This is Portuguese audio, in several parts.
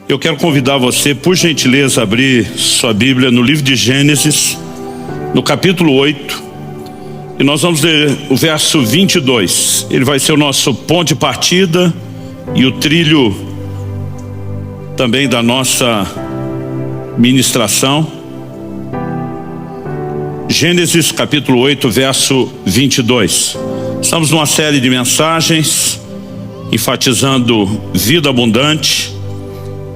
Eu quero convidar você, por gentileza, a abrir sua Bíblia no livro de Gênesis, no capítulo 8, e nós vamos ler o verso 22. Ele vai ser o nosso ponto de partida e o trilho também da nossa ministração. Gênesis capítulo 8, verso 22. Estamos numa série de mensagens enfatizando vida abundante,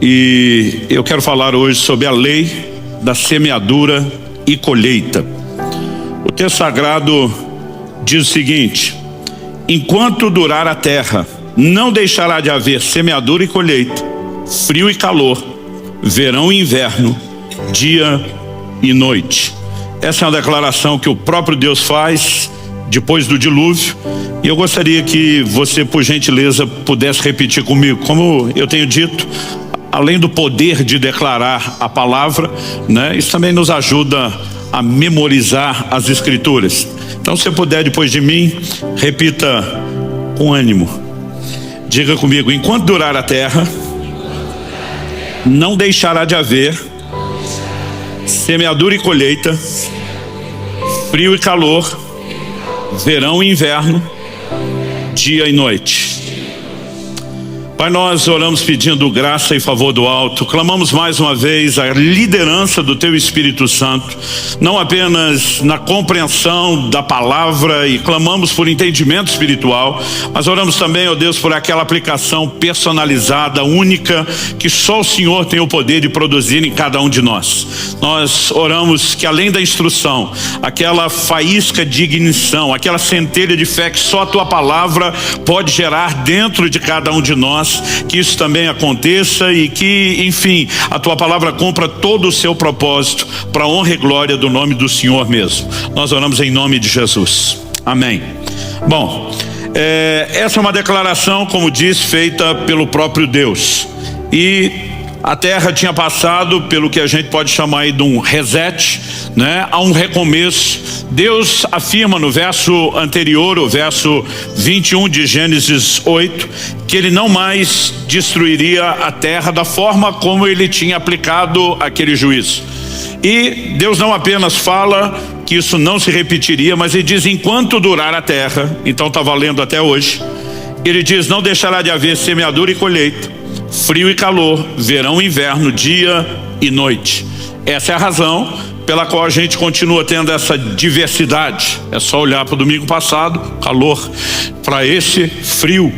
e eu quero falar hoje sobre a lei da semeadura e colheita. O texto sagrado diz o seguinte: enquanto durar a terra, não deixará de haver semeadura e colheita, frio e calor, verão e inverno, dia e noite. Essa é uma declaração que o próprio Deus faz depois do dilúvio, e eu gostaria que você, por gentileza, pudesse repetir comigo. Como eu tenho dito, além do poder de declarar a palavra, isso também nos ajuda a memorizar as escrituras. Então, se você puder, depois de mim, repita com ânimo. Diga comigo: enquanto durar a terra, não deixará de haver semeadura e colheita, frio e calor, verão e inverno, dia e noite. Pai, nós oramos pedindo graça e favor do alto, clamamos mais uma vez a liderança do Teu Espírito Santo, não apenas na compreensão da palavra, e clamamos por entendimento espiritual, mas oramos também, ó Deus, por aquela aplicação personalizada, única, que só o Senhor tem o poder de produzir em cada um de nós. Nós oramos que, além da instrução, aquela faísca de ignição, aquela centelha de fé que só a Tua palavra pode gerar dentro de cada um de nós, que isso também aconteça, e que, enfim, a Tua palavra cumpra todo o seu propósito para a honra e glória do nome do Senhor mesmo. Nós oramos em nome de Jesus. Amém. Bom, essa é uma declaração, como diz, feita pelo próprio Deus, e a terra tinha passado pelo que a gente pode chamar aí de um reset, a um recomeço. Deus afirma no verso anterior, o verso 21 de Gênesis 8, que Ele não mais destruiria a terra da forma como Ele tinha aplicado aquele juízo. E Deus não apenas fala que isso não se repetiria, mas Ele diz: enquanto durar a terra, então está valendo até hoje. Ele diz: não deixará de haver semeadura e colheita, frio e calor, verão e inverno, dia e noite. Essa é a razão pela qual a gente continua tendo essa diversidade. É só olhar para o domingo passado, calor, para esse frio,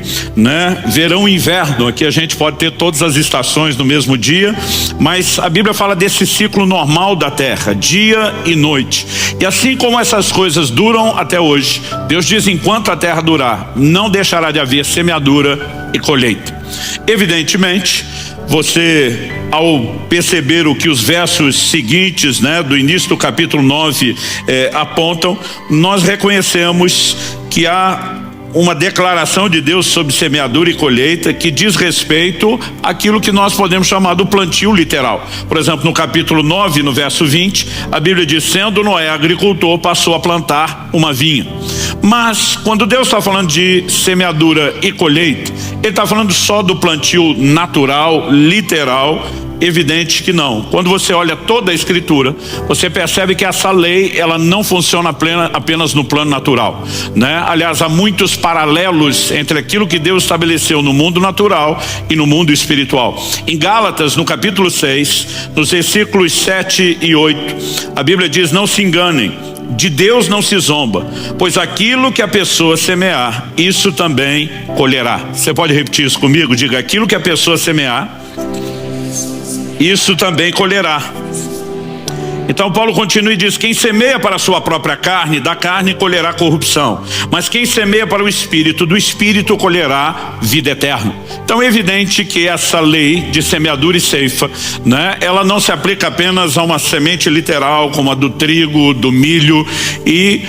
verão e inverno. Aqui a gente pode ter todas as estações no mesmo dia, mas a Bíblia fala desse ciclo normal da terra, dia e noite. E assim como essas coisas duram até hoje, Deus diz: enquanto a terra durar, não deixará de haver semeadura e colheita. Evidentemente, você, ao perceber o que os versos seguintes, do início do capítulo 9 apontam, nós reconhecemos que há uma declaração de Deus sobre semeadura e colheita que diz respeito àquilo que nós podemos chamar do plantio literal. Por exemplo, no capítulo 9, no verso 20, a Bíblia diz: sendo Noé agricultor, passou a plantar uma vinha. Mas quando Deus está falando de semeadura e colheita, Ele está falando só do plantio natural, literal? Evidente que não. Quando você olha toda a escritura, você percebe que essa lei, ela não funciona apenas no plano natural, Aliás, há muitos paralelos entre aquilo que Deus estabeleceu no mundo natural e no mundo espiritual. Em Gálatas, no capítulo 6, nos versículos 7 e 8, a Bíblia diz: não se enganem, de Deus não se zomba, pois aquilo que a pessoa semear, isso também colherá. Você pode repetir isso comigo? Diga: aquilo que a pessoa semear, isso também colherá. Então Paulo continua e diz: quem semeia para a sua própria carne, da carne colherá corrupção, mas quem semeia para o Espírito, do Espírito colherá vida eterna. Então é evidente que essa lei de semeadura e ceifa, ela não se aplica apenas a uma semente literal como a do trigo, do milho, e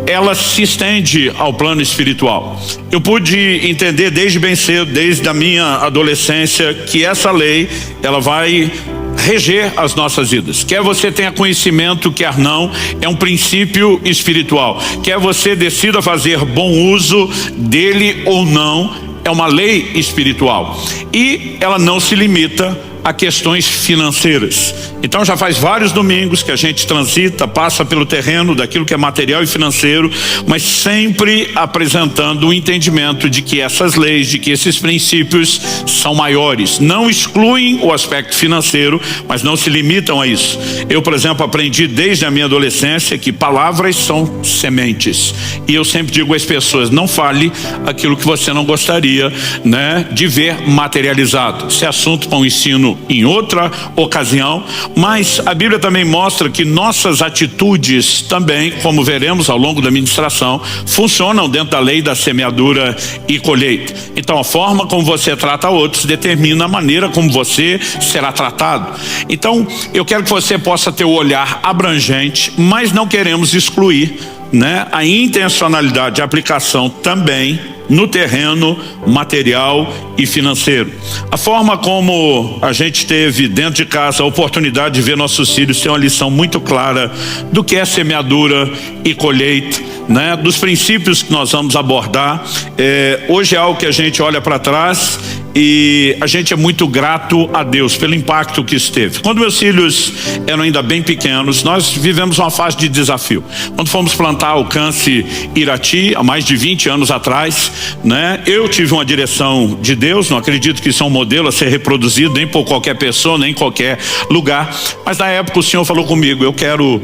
ela se estende ao plano espiritual. Eu pude entender desde bem cedo, desde a minha adolescência, que essa lei, ela vai reger as nossas vidas. Quer você tenha conhecimento, quer não, é um princípio espiritual. Quer você decida fazer bom uso dele ou não, é uma lei espiritual. E ela não se limita a questões financeiras. Então já faz vários domingos que a gente transita, passa pelo terreno daquilo que é material e financeiro, mas sempre apresentando o entendimento de que essas leis, de que esses princípios são maiores. Não excluem o aspecto financeiro, mas não se limitam a isso. Eu, por exemplo, aprendi desde a minha adolescência que palavras são sementes. E eu sempre digo às pessoas, não fale aquilo que você não gostaria, né, de ver materializado. Esse assunto para um ensino em outra ocasião, mas a Bíblia também mostra que nossas atitudes também, como veremos ao longo da ministração, funcionam dentro da lei da semeadura e colheita. Então a forma como você trata outros determina a maneira como você será tratado. Então eu quero que você possa ter o olhar abrangente, mas não queremos excluir, né, a intencionalidade de aplicação também no terreno material e financeiro. A forma como a gente teve dentro de casa a oportunidade de ver nossos filhos ter uma lição muito clara do que é semeadura e colheita, né, dos princípios que nós vamos abordar. Hoje é algo que a gente olha para trás e a gente é muito grato a Deus pelo impacto que isso teve. Quando meus filhos eram ainda bem pequenos, nós vivemos uma fase de desafio. Quando fomos plantar Alcance Irati, há mais de 20 anos atrás, né, eu tive uma direção de Deus, não acredito que isso é um modelo a ser reproduzido nem por qualquer pessoa, nem em qualquer lugar, mas na época o Senhor falou comigo, eu quero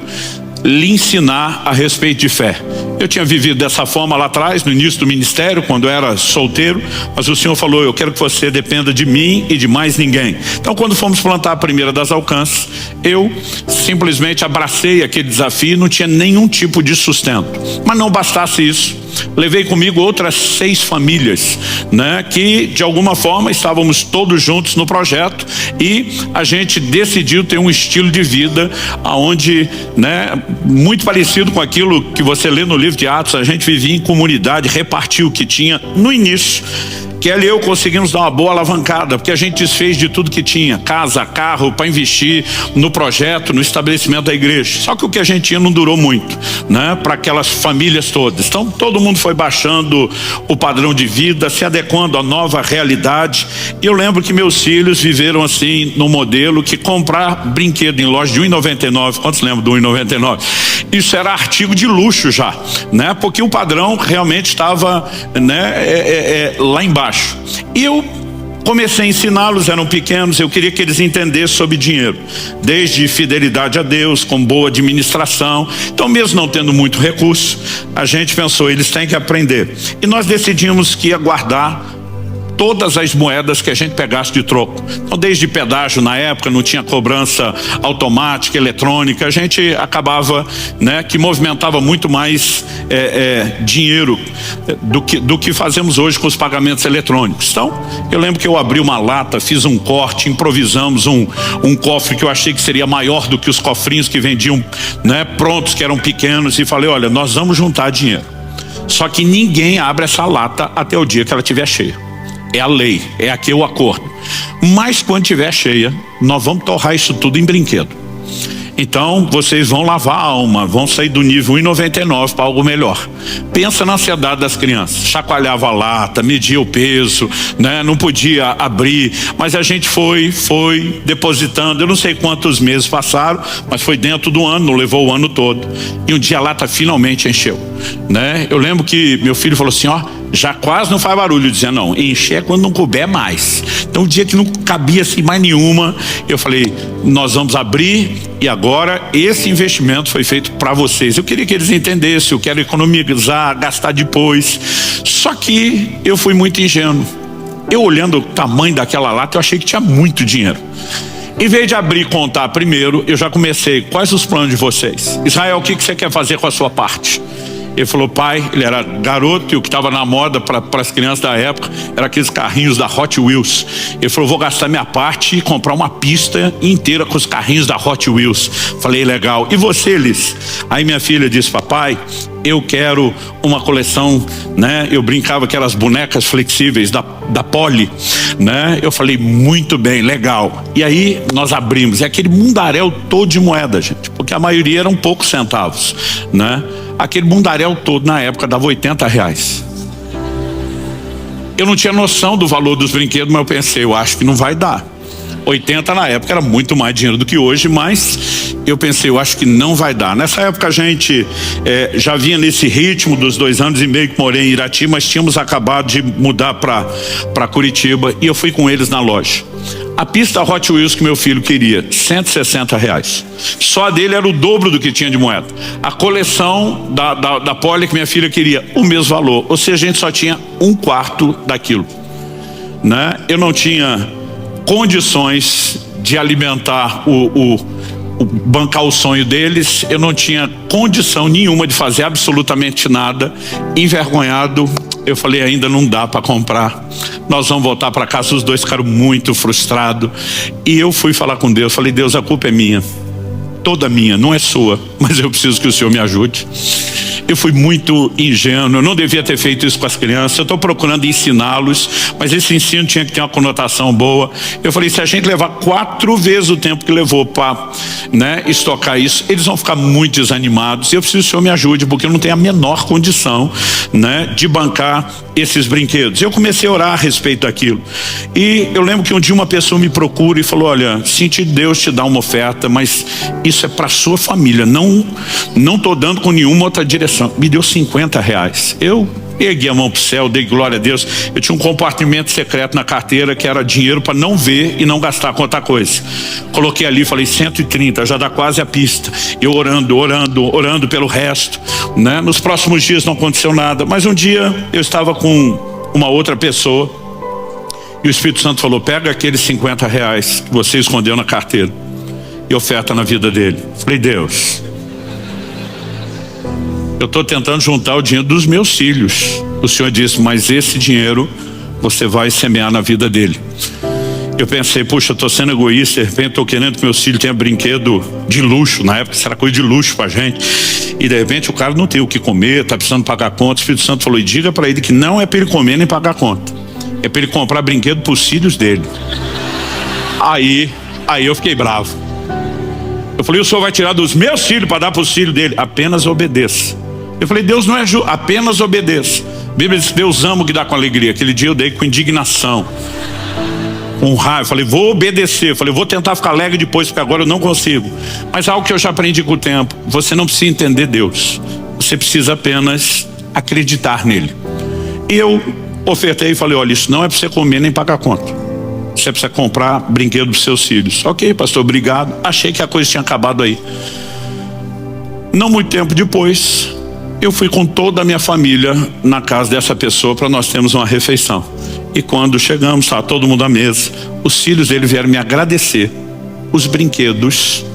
lhe ensinar a respeito de fé. Eu tinha vivido dessa forma lá atrás, no início do ministério, quando eu era solteiro, mas o Senhor falou, eu quero que você dependa de mim e de mais ninguém. Então quando fomos plantar a primeira das Alcances, eu simplesmente abracei aquele desafio, não tinha nenhum tipo de sustento. Mas não bastasse isso, levei comigo outras 6 famílias, né, que de alguma forma estávamos todos juntos no projeto e a gente decidiu ter um estilo de vida aonde, né, muito parecido com aquilo que você lê no livro de Atos, a gente vivia em comunidade, repartia o que tinha no início. Kelly e eu conseguimos dar uma boa alavancada, porque a gente desfez de tudo que tinha, casa, carro, para investir no projeto, no estabelecimento da igreja. Só que o que a gente tinha não durou muito, né, para aquelas famílias todas. Então todo mundo foi baixando o padrão de vida, se adequando à nova realidade. E eu lembro que meus filhos viveram assim no modelo que comprar brinquedo em loja de R$1,99, quantos lembram do R$1,99? Isso era artigo de luxo já, né, porque o padrão realmente estava, né, lá embaixo. E eu comecei a ensiná-los, eram pequenos, eu queria que eles entendessem sobre dinheiro, desde fidelidade a Deus, com boa administração. Então mesmo não tendo muito recurso, a gente pensou, eles têm que aprender. E nós decidimos que ia guardar todas as moedas que a gente pegasse de troco. Então desde pedágio na época, não tinha cobrança automática, eletrônica, a gente acabava, né, que movimentava muito mais dinheiro do que fazemos hoje com os pagamentos eletrônicos. Então eu lembro que eu abri uma lata, fiz um corte, improvisamos um cofre que eu achei que seria maior do que os cofrinhos que vendiam, né, prontos, que eram pequenos, e falei, olha, nós vamos juntar dinheiro, só que ninguém abre essa lata até o dia que ela estiver cheia. É a lei, é aqui o acordo. Mas quando estiver cheia, nós vamos torrar isso tudo em brinquedo. Então vocês vão lavar a alma, vão sair do nível 1,99 para algo melhor. Pensa na ansiedade das crianças, chacoalhava a lata, media o peso, né? Não podia abrir, mas a gente foi depositando. Eu não sei quantos meses passaram, mas foi dentro do ano, não levou o ano todo. E um dia a lata finalmente encheu, né? Eu lembro que meu filho falou assim, ó, já quase não faz barulho, dizia, não, encher é quando não couber mais. Então o dia que não cabia assim mais nenhuma, eu falei, nós vamos abrir e agora esse investimento foi feito para vocês. Eu queria que eles entendessem, eu quero economizar, gastar depois. Só que eu fui muito ingênuo. Eu olhando o tamanho daquela lata, eu achei que tinha muito dinheiro. Em vez de abrir e contar primeiro, eu já comecei, quais os planos de vocês? Israel, o que você quer fazer com a sua parte? Ele falou, pai, ele era garoto e o que estava na moda para as crianças da época era aqueles carrinhos da Hot Wheels. Ele falou, vou gastar minha parte e comprar uma pista inteira com os carrinhos da Hot Wheels. Falei, legal. E você, Liz? Aí minha filha disse, papai, eu quero uma coleção, né? Eu brincava aquelas bonecas flexíveis da Polly, né? Eu falei, muito bem, legal. E aí nós abrimos, é aquele mundaréu todo de moeda, gente, porque a maioria eram poucos centavos, né? Aquele mundaréu todo na época dava R$80. Eu não tinha noção do valor dos brinquedos, mas eu pensei, eu acho que não vai dar. 80 na época era muito mais dinheiro do que hoje, mas eu pensei, eu acho que não vai dar. Nessa época a gente já vinha nesse ritmo dos 2 anos e meio que morei em Irati, mas tínhamos acabado de mudar para Curitiba e eu fui com eles na loja. A pista Hot Wheels que meu filho queria, R$160. Só a dele era o dobro do que tinha de moeda. A coleção da Poli que minha filha queria, o mesmo valor. Ou seja, a gente só tinha 1/4 daquilo, né? Eu não tinha condições de alimentar bancar o sonho deles. Eu não tinha condição nenhuma de fazer absolutamente nada. Envergonhado, eu falei, ainda não dá para comprar, nós vamos voltar para casa. Os dois ficaram muito frustrados e eu fui falar com Deus, falei, Deus, a culpa é minha, toda minha, não é sua, mas eu preciso que o Senhor me ajude. Eu fui muito ingênuo, eu não devia ter feito isso com as crianças. Eu estou procurando ensiná-los, mas esse ensino tinha que ter uma conotação boa. Eu falei, se a gente levar 4 vezes o tempo que levou para, né, estocar isso, eles vão ficar muito desanimados. E eu preciso que o Senhor me ajude, porque eu não tenho a menor condição, né, de bancar esses brinquedos. Eu comecei a orar a respeito daquilo. E eu lembro que um dia uma pessoa me procura e falou, olha, senti Deus te dar uma oferta, mas isso é para sua família, não estou dando com nenhuma outra direção. Me deu R$50. Eu ergui a mão pro céu, dei glória a Deus. Eu tinha um compartimento secreto na carteira que era dinheiro para não ver e não gastar com outra coisa. Coloquei ali, falei 130, já dá quase a pista. Eu orando pelo resto, né? Nos próximos dias não aconteceu nada, mas um dia eu estava com uma outra pessoa e o Espírito Santo falou, pega aqueles R$50 que você escondeu na carteira e oferta na vida dele. Falei, Deus, eu estou tentando juntar o dinheiro dos meus filhos. O Senhor disse, mas esse dinheiro você vai semear na vida dele. Eu pensei, puxa, eu estou sendo egoísta, de repente estou querendo que meus filhos tenham brinquedo de luxo. Na época isso era coisa de luxo pra gente. E de repente o cara não tem o que comer, está precisando pagar conta. O Espírito Santo falou, e diga para ele que não é para ele comer nem pagar conta. É para ele comprar brinquedo para os filhos dele. Aí eu fiquei bravo. Eu falei, o Senhor vai tirar dos meus filhos para dar para os filhos dele? Apenas obedeça. Eu falei, Deus não é justo, apenas obedeça. A Bíblia diz, Deus ama o que dá com alegria. Aquele dia eu dei com indignação, com raiva. Falei, vou obedecer. Falei, vou tentar ficar alegre depois, porque agora eu não consigo. Mas algo que eu já aprendi com o tempo, você não precisa entender Deus, você precisa apenas acreditar nele. E eu ofertei e falei, olha, isso não é para você comer nem pagar conta, você precisa comprar brinquedo para os seus filhos. Ok, pastor, obrigado. Achei que a coisa tinha acabado aí. Não muito tempo depois, eu fui com toda a minha família na casa dessa pessoa para nós termos uma refeição. E quando chegamos, estava todo mundo à mesa. Os filhos dele vieram me agradecer os brinquedos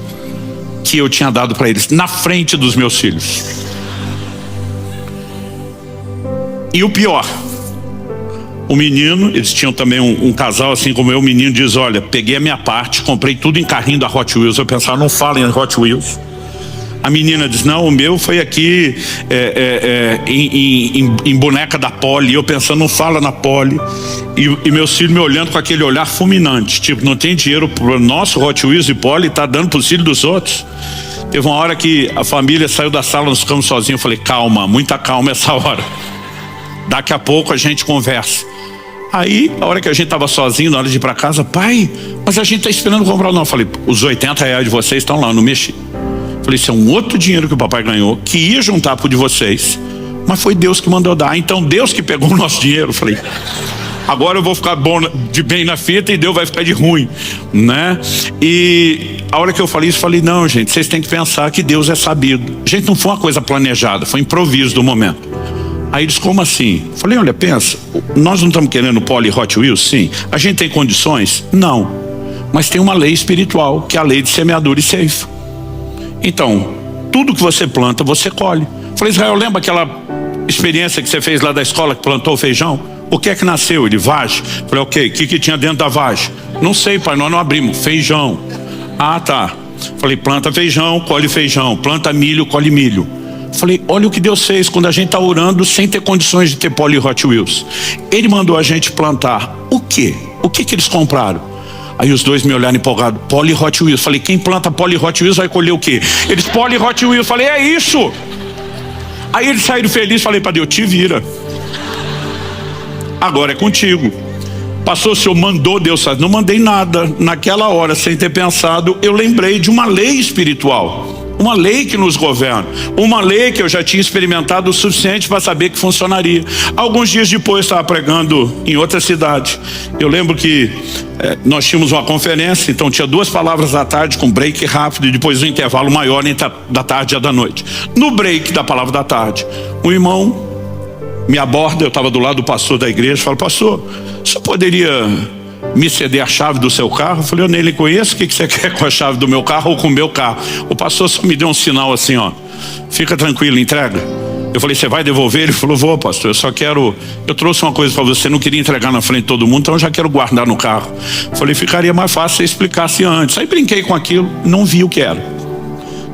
que eu tinha dado para eles, na frente dos meus filhos. E o pior, o menino, eles tinham também um casal assim como eu. O menino diz, olha, peguei a minha parte, comprei tudo em carrinho da Hot Wheels. Eu pensava, não falem em Hot Wheels. A menina diz, não, o meu foi aqui em boneca da Poli. Eu pensando, não fala na Poli. E meus filhos me olhando com aquele olhar fulminante, tipo, não tem dinheiro pro nosso Hot Wheels e Poli, tá dando pros filhos dos outros. Teve uma hora que a família saiu da sala, nós ficamos sozinhos. Eu falei, calma, muita calma essa hora, daqui a pouco a gente conversa. Aí, a hora que a gente estava sozinho, na hora de ir para casa, pai, mas a gente está esperando comprar. Não, eu falei, os R$80 de vocês estão lá, não mexi. Falei, isso é um outro dinheiro que o papai ganhou, que ia juntar pro de vocês, mas foi Deus que mandou dar. Então Deus que pegou o nosso dinheiro. Falei, agora eu vou ficar bom de bem na fita e Deus vai ficar de ruim, né? E a hora que eu falei isso, falei, não, gente, vocês têm que pensar que Deus é sabido. Gente, não foi uma coisa planejada, foi improviso do momento. Aí eles, como assim? Falei, olha, pensa, nós não estamos querendo Poli Hot Wheels? Sim. A gente tem condições? Não. Mas tem uma lei espiritual, que é a lei de semeadura e ceifa. Então, tudo que você planta, você colhe. Falei, Israel, lembra aquela experiência que você fez lá da escola, que plantou feijão? O que é que nasceu? Ele, vagem. Falei, ok, o que tinha dentro da vagem? Não sei, pai, nós não abrimos. Feijão. Ah, tá. Falei, planta feijão, colhe feijão. Planta milho, colhe milho. Falei, olha o que Deus fez quando a gente está orando sem ter condições de ter Poli Hot Wheels. Ele mandou a gente plantar o quê? O que eles compraram? Aí os dois me olharam empolgados, Poli Hot Wheels. Falei, quem planta Poli Hot Wheels vai colher o quê? Eles, Poli Hot Wheels. Falei, é isso. Aí eles saíram felizes. Falei para Deus, te vira, agora é contigo. Pastor, o senhor mandou Deus fazer? Não mandei nada. Naquela hora, sem ter pensado, eu lembrei de uma lei espiritual. Uma lei que nos governa, uma lei que eu já tinha experimentado o suficiente para saber que funcionaria. Alguns dias depois, estava pregando em outra cidade. Eu lembro que nós tínhamos uma conferência, então tinha 2 palavras da tarde com break rápido e depois um intervalo maior entre da tarde e a da noite. No break da palavra da tarde, um irmão me aborda, eu estava do lado do pastor da igreja, fala: pastor, o senhor poderia me ceder a chave do seu carro? Eu falei: eu nem lhe conheço, o que você quer com a chave do meu carro ou com o meu carro? O pastor só me deu um sinal assim, ó: fica tranquilo, entrega. Eu falei: você vai devolver? Ele falou: vou, pastor, eu trouxe uma coisa para você, não queria entregar na frente de todo mundo, então eu já quero guardar no carro. Eu falei: ficaria mais fácil se você explicasse antes. Aí brinquei com aquilo, não vi o que era.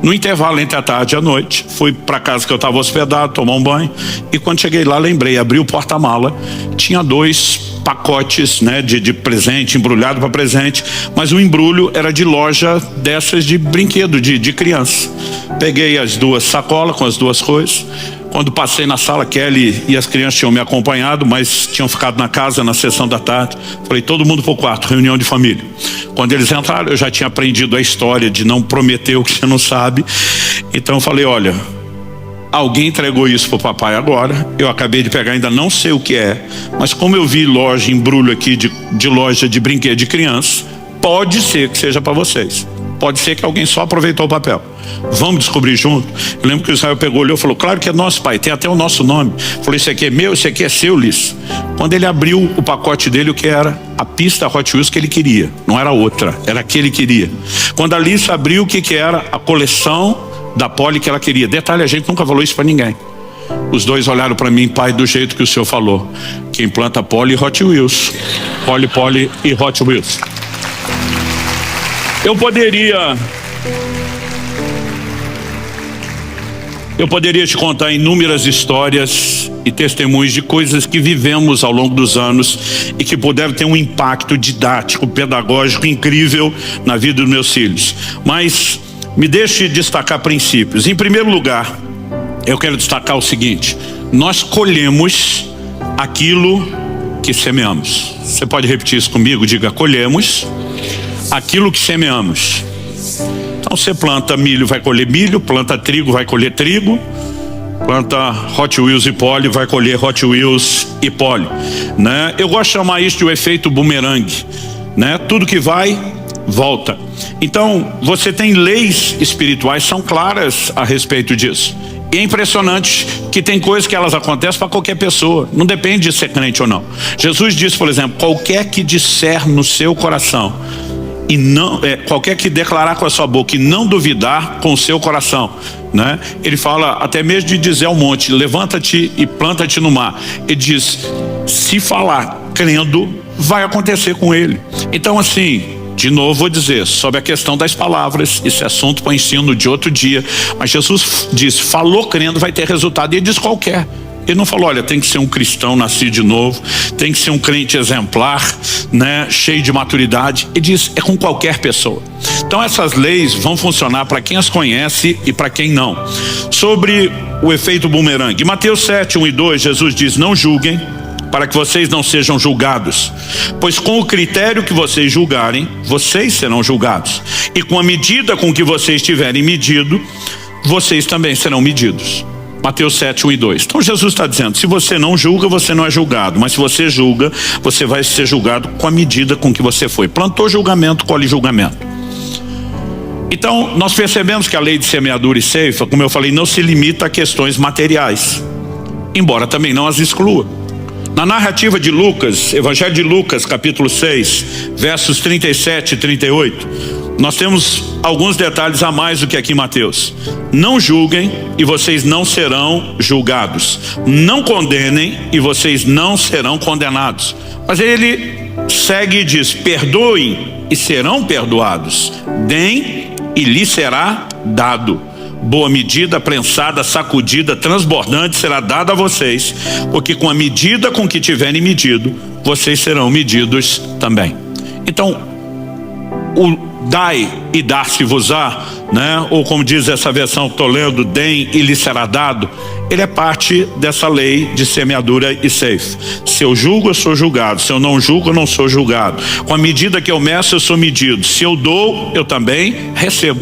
No intervalo entre a tarde e a noite, fui para casa que eu estava hospedado, tomar um banho, e quando cheguei lá, lembrei, abri o porta-mala, tinha 2 pacotes, né, de presente, embrulhado para presente, mas o embrulho era de loja dessas de brinquedo de criança. Peguei as 2 sacolas com as 2 coisas. Quando passei na sala, Kelly e as crianças tinham me acompanhado, mas tinham ficado na casa na sessão da tarde. Falei: todo mundo pro quarto, reunião de família. Quando eles entraram, eu já tinha aprendido a história de não prometer o que você não sabe. Então eu falei: olha, alguém entregou isso pro papai agora, eu acabei de pegar, ainda não sei o que é, mas como eu vi loja, embrulho aqui de loja de brinquedo de criança, pode ser que seja para vocês. Pode ser que alguém só aproveitou o papel. Vamos descobrir junto? Eu lembro que o Israel pegou, olhou e falou: claro que é nosso, pai, tem até o nosso nome. Eu falei: esse aqui é meu, esse aqui é seu, Liz. Quando ele abriu o pacote dele, o que era? A pista Hot Wheels que ele queria. Não era outra, era a que ele queria. Quando a Liz abriu, o que era? A coleção da Polly que ela queria. Detalhe, a gente nunca falou isso para ninguém. Os 2 olharam para mim: pai, do jeito que o senhor falou, quem planta Polly e Hot Wheels. Polly e Hot Wheels. Eu poderia te contar inúmeras histórias e testemunhos de coisas que vivemos ao longo dos anos e que puderam ter um impacto didático, pedagógico incrível na vida dos meus filhos. Mas me deixe destacar princípios. Em primeiro lugar, eu quero destacar o seguinte: nós colhemos aquilo que semeamos. Você pode repetir isso comigo? Diga: colhemos aquilo que semeamos. Então você planta milho, vai colher milho. Planta trigo, vai colher trigo. Planta Hot Wheels e Polly, vai colher Hot Wheels e Polly, né? Eu gosto de chamar isso de o efeito bumerangue, né? Tudo que vai, volta. Então você tem leis espirituais, são claras a respeito disso. E é impressionante que tem coisas que elas acontecem para qualquer pessoa, não depende de ser crente ou não. Jesus disse, por exemplo: qualquer que disser no seu coração e não, qualquer que declarar com a sua boca e não duvidar com o seu coração, né? Ele fala até mesmo de dizer ao monte: levanta-te e planta-te no mar. Ele diz: se falar crendo, vai acontecer com ele. Então, assim, de novo vou dizer sobre a questão das palavras, esse assunto para ensino de outro dia, mas Jesus diz: falou crendo, vai ter resultado. E ele diz: qualquer. Ele não falou: olha, tem que ser um cristão nascido de novo, tem que ser um crente exemplar, né, cheio de maturidade. Ele diz: é com qualquer pessoa. Então essas leis vão funcionar para quem as conhece e para quem não. Sobre o efeito bumerangue, Mateus 7, 1 e 2, Jesus diz: não julguem, para que vocês não sejam julgados, pois com o critério que vocês julgarem, vocês serão julgados, e com a medida com que vocês tiverem medido, vocês também serão medidos. Mateus 7, 1 e 2. Então Jesus está dizendo: se você não julga, você não é julgado, mas se você julga, você vai ser julgado com a medida com que você foi. Plantou julgamento, colhe julgamento. Então nós percebemos que a lei de semeadura e ceifa, como eu falei, não se limita a questões materiais, embora também não as exclua. Na narrativa de Lucas, Evangelho de Lucas, capítulo 6, versos 37 e 38, nós temos alguns detalhes a mais do que aqui em Mateus. Não julguem e vocês não serão julgados. Não condenem e vocês não serão condenados. Mas ele segue e diz: perdoem e serão perdoados. Deem e lhes será dado. Boa medida, prensada, sacudida, transbordante será dada a vocês, porque com a medida com que tiverem medido, vocês serão medidos também. Então, o dai e dar-se-vos-á, né? Ou como diz essa versão que estou lendo, deem e lhe será dado, ele é parte dessa lei de semeadura e ceifa. Se eu julgo, eu sou julgado. Se eu não julgo, eu não sou julgado. Com a medida que eu meço, eu sou medido. Se eu dou, eu também recebo,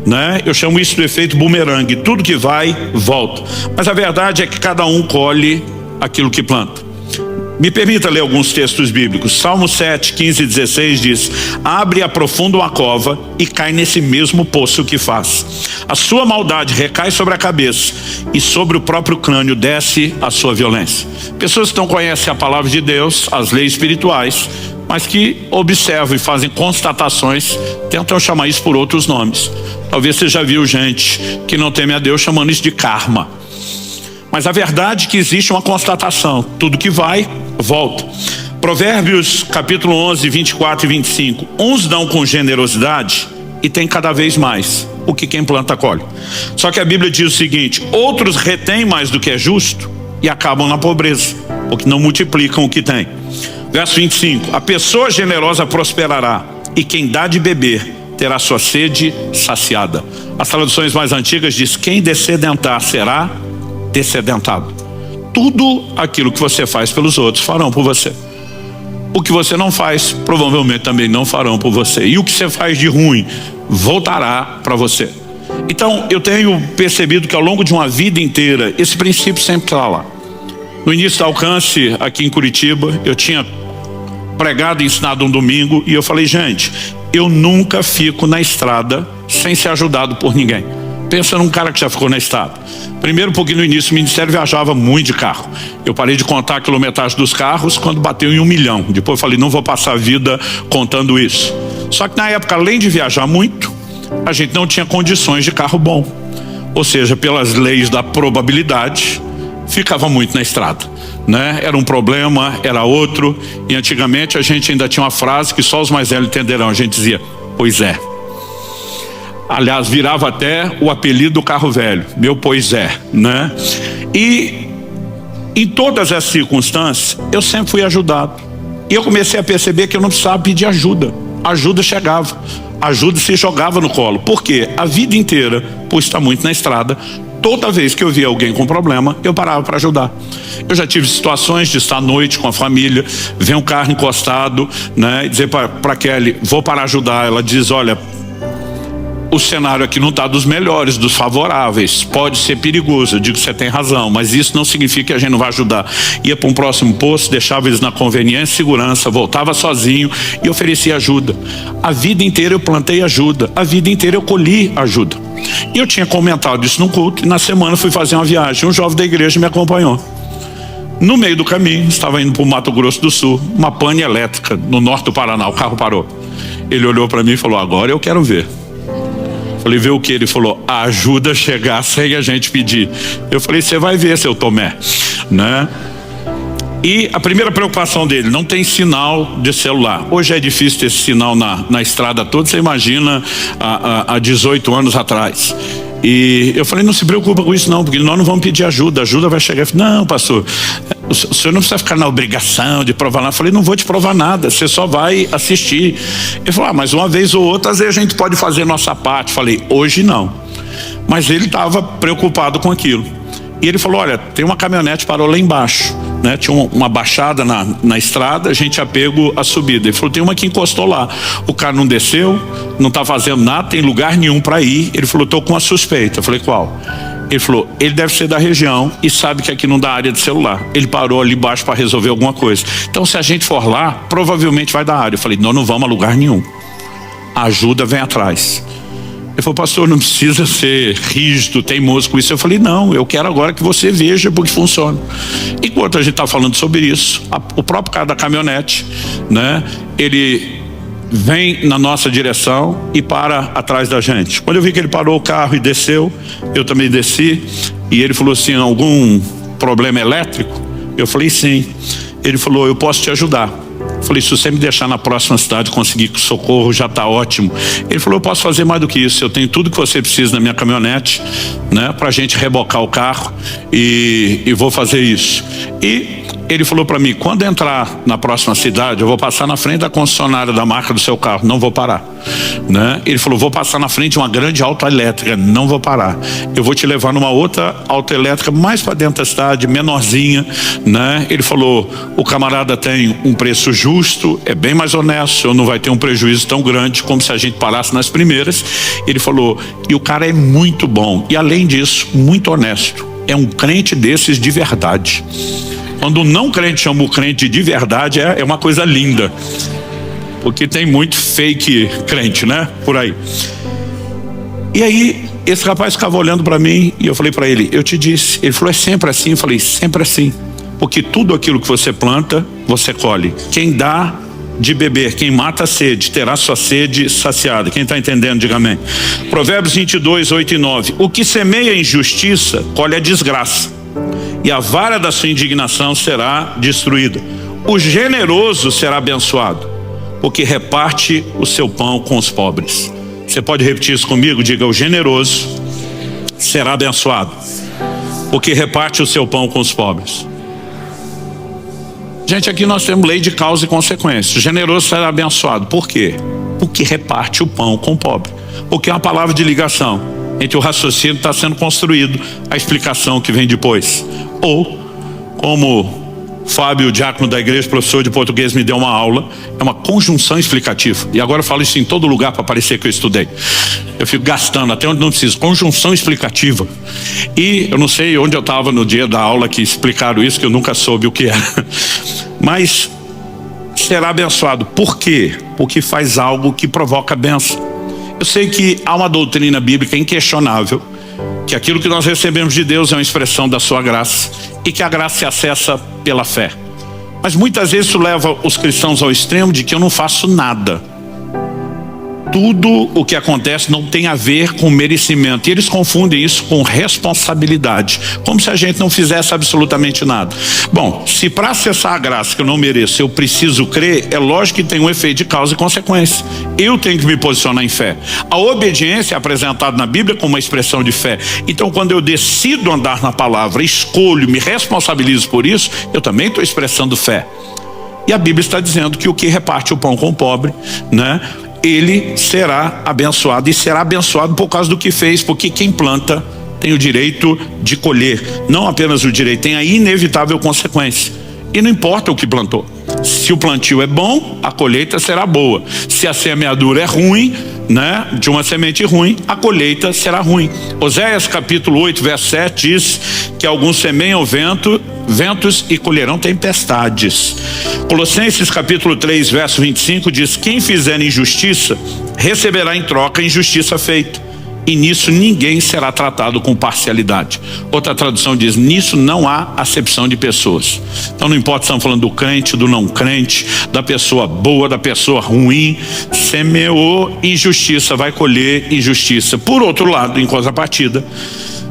né? Eu chamo isso do efeito bumerangue. Tudo que vai, volta. Mas a verdade é que cada um colhe aquilo que planta. Me permita ler alguns textos bíblicos. Salmo 7, 15 e 16 diz: abre e aprofunda uma cova e cai nesse mesmo poço que faz. A sua maldade recai sobre a cabeça e sobre o próprio crânio desce a sua violência. Pessoas que não conhecem a palavra de Deus, as leis espirituais, mas que observam e fazem constatações, tentam chamar isso por outros nomes. Talvez você já viu gente que não teme a Deus chamando isso de karma. Mas a verdade é que existe uma constatação: tudo que vai, volta. Provérbios capítulo 11, 24 e 25. Uns dão com generosidade e tem cada vez mais o que quem planta colhe. Só que a Bíblia diz o seguinte: outros retêm mais do que é justo e acabam na pobreza, porque não multiplicam o que tem. Verso 25. A pessoa generosa prosperará e quem dá de beber terá sua sede saciada. As traduções mais antigas diz: quem dessedentar será dessedentado. Tudo aquilo que você faz pelos outros farão por você. O que você não faz, provavelmente também não farão por você. E o que você faz de ruim voltará para você. Então eu tenho percebido que ao longo de uma vida inteira esse princípio sempre está lá. No início da Alcance, aqui em Curitiba, eu tinha pregado e ensinado um domingo e eu falei: gente, eu nunca fico na estrada sem ser ajudado por ninguém. Pensa num cara que já ficou na estrada. Primeiro porque no início o ministério viajava muito de carro. Eu parei de contar a quilometragem dos carros quando bateu em 1 milhão. Depois eu falei: não vou passar a vida contando isso. Só que na época, além de viajar muito, a gente não tinha condições de carro bom. Ou seja, pelas leis da probabilidade, ficava muito na estrada, né? Era um problema, era outro. E antigamente a gente ainda tinha uma frase que só os mais velhos entenderão. A gente dizia: pois é. Aliás, virava até o apelido do carro velho, meu pois é, né? E em todas as circunstâncias, eu sempre fui ajudado. E eu comecei a perceber que eu não precisava pedir ajuda. A ajuda chegava, a ajuda se jogava no colo. Por quê? A vida inteira, por estar muito na estrada, toda vez que eu via alguém com problema, eu parava para ajudar. Eu já tive situações de estar à noite com a família, ver um carro encostado, né? E dizer para Kelly: vou para ajudar. Ela diz: olha, o cenário aqui não está dos melhores, dos favoráveis, pode ser perigoso. Eu digo: você tem razão, mas isso não significa que a gente não vai ajudar. Ia para um próximo posto, deixava eles na conveniência e segurança, voltava sozinho e oferecia ajuda. A vida inteira eu plantei ajuda, a vida inteira eu colhi ajuda. E eu tinha comentado isso num culto, e na semana fui fazer uma viagem, um jovem da igreja me acompanhou. No meio do caminho, estava indo para o Mato Grosso do Sul, uma pane elétrica no norte do Paraná, o carro parou. Ele olhou para mim e falou: agora eu quero ver. Falei: ver o que? Ele falou: a ajuda chegar sem a gente pedir. Eu falei: você vai ver, seu Tomé, né? E a primeira preocupação dele: não tem sinal de celular. Hoje é difícil ter esse sinal na estrada toda, você imagina há 18 anos atrás. E eu falei: não se preocupa com isso não, porque nós não vamos pedir ajuda, a ajuda vai chegar. Eu falei: não, pastor, o senhor não precisa ficar na obrigação de provar nada. Eu falei: não vou te provar nada, você só vai assistir. Ele falou: mas uma vez ou outra, às vezes a gente pode fazer nossa parte. Eu falei: hoje não. Mas ele estava preocupado com aquilo. E ele falou: olha, tem uma caminhonete parou lá embaixo, né? Tinha uma baixada na estrada, a gente tinha pego a subida. Ele falou: tem uma que encostou lá, o cara não desceu, não está fazendo nada, tem lugar nenhum para ir. Ele falou: estou com uma suspeita. Eu falei: qual? Ele falou: ele deve ser da região e sabe que aqui não dá área de celular. Ele parou ali embaixo para resolver alguma coisa. Então se a gente for lá, provavelmente vai dar área. Eu falei: nós não vamos a lugar nenhum, a ajuda vem atrás. Ele falou: pastor, não precisa ser rígido, teimoso com isso. Eu falei: não, eu quero agora que você veja porque funciona. Enquanto a gente está falando sobre isso, o próprio cara da caminhonete, né? Ele vem na nossa direção e para atrás da gente. Quando eu vi que ele parou o carro e desceu, eu também desci. E ele falou assim: algum problema elétrico? Eu falei: sim. Ele falou: eu posso te ajudar. Eu falei: se você me deixar na próxima cidade conseguir socorro, já está ótimo. Ele falou: eu posso fazer mais do que isso, eu tenho tudo que você precisa na minha caminhonete, né, para a gente rebocar o carro, e vou fazer isso. E ele falou para mim, quando entrar na próxima cidade, eu vou passar na frente da concessionária da marca do seu carro, não vou parar, né? Ele falou, vou passar na frente de uma grande autoelétrica, não vou parar. Eu vou te levar numa outra autoelétrica mais para dentro da cidade, menorzinha, né? Ele falou, o camarada tem um preço justo, é bem mais honesto, não vai ter um prejuízo tão grande como se a gente parasse nas primeiras. Ele falou, e o cara é muito bom, e além disso, muito honesto. É um crente desses de verdade. Quando um não crente chama o crente de verdade, é uma coisa linda. Porque tem muito fake crente, né? Por aí. E aí, esse rapaz ficava olhando para mim e eu falei para ele, eu te disse. Ele falou, é sempre assim? Eu falei, sempre assim. Porque tudo aquilo que você planta, você colhe. Quem dá de beber, quem mata a sede, terá sua sede saciada. Quem está entendendo, diga amém. Provérbios 22, 8 e 9. O que semeia injustiça, colhe a desgraça, e a vara da sua indignação será destruída. O generoso será abençoado, porque reparte o seu pão com os pobres. Você pode repetir isso comigo? Diga, o generoso será abençoado, porque reparte o seu pão com os pobres. Gente, aqui nós temos lei de causa e consequência. O generoso será abençoado. Por quê? Porque reparte o pão com o pobre. Porque é uma palavra de ligação entre o raciocínio que está sendo construído, a explicação que vem depois. Ou, como Fábio, diácono da igreja, professor de português, me deu uma aula, é uma conjunção explicativa. E agora eu falo isso em todo lugar para parecer que eu estudei. Eu fico gastando até onde não preciso. Conjunção explicativa. E eu não sei onde eu estava no dia da aula que explicaram isso, que eu nunca soube o que era. Mas será abençoado. Por quê? Porque faz algo que provoca bênção. Eu sei que há uma doutrina bíblica inquestionável, que aquilo que nós recebemos de Deus é uma expressão da sua graça, e que a graça se acessa pela fé. Mas muitas vezes isso leva os cristãos ao extremo de que eu não faço nada. Tudo o que acontece não tem a ver com merecimento. E eles confundem isso com responsabilidade, como se a gente não fizesse absolutamente nada. Bom, se para acessar a graça que eu não mereço, eu preciso crer, é lógico que tem um efeito de causa e consequência. Eu tenho que me posicionar em fé. A obediência é apresentada na Bíblia como uma expressão de fé. Então, quando eu decido andar na palavra, escolho, me responsabilizo por isso, eu também estou expressando fé. E a Bíblia está dizendo que o que reparte o pão com o pobre, né, ele será abençoado, e será abençoado por causa do que fez, porque quem planta tem o direito de colher. Não apenas o direito, tem a inevitável consequência. E não importa o que plantou. Se o plantio é bom, a colheita será boa. Se a semeadura é ruim, né, de uma semente ruim, a colheita será ruim. Oséias capítulo 8, verso 7 diz que alguns semeiam ventos e colherão tempestades. Colossenses capítulo 3, verso 25 diz, quem fizer injustiça, receberá em troca a injustiça feita. E nisso ninguém será tratado com parcialidade. Outra tradução diz, nisso não há acepção de pessoas. Então não importa se estamos falando do crente, do não crente, da pessoa boa, da pessoa ruim. Semeou injustiça, vai colher injustiça. Por outro lado, em contrapartida,